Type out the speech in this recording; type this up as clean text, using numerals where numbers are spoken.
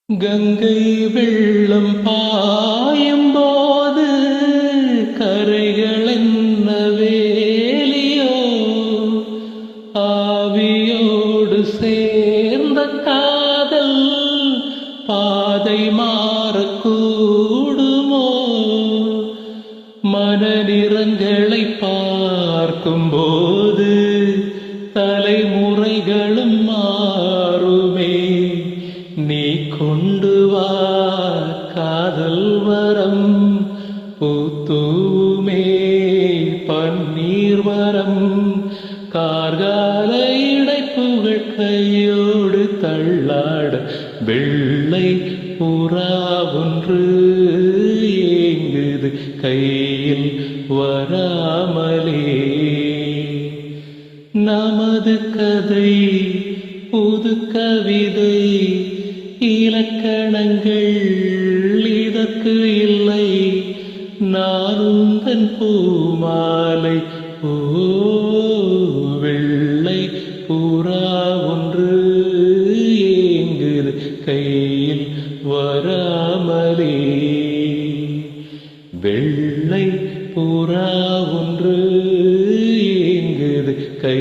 கங்கை வெள்ளம் பாயும் போது கரைகள் என்ன வேலியோ ஆவியோடு சேர்ந்த காதல் பாதை மாறக்கூடுமோ மனநிறங்களை பார்க்கும்போது தலைமுறைகளும் மாறுமே நீ கொண்டு வா காதல் வரம் பூத்தூமே பன்னீர் வரம் கார்கால இடைப்புகள் கையோடு தள்ளாட வெள்ளை புறா ஒன்று ஏங்குது கையில் வராமலே நமது கதை புது கவிதை இலக்கணங்கள் இதற்கு இல்லை நான் உந்தன் பூமாலை ஓ வெள்ளை புறா ஒன்று ஏங்குது கையில் வராமலே வெள்ளை புறா ஒன்று ஏங்குது கை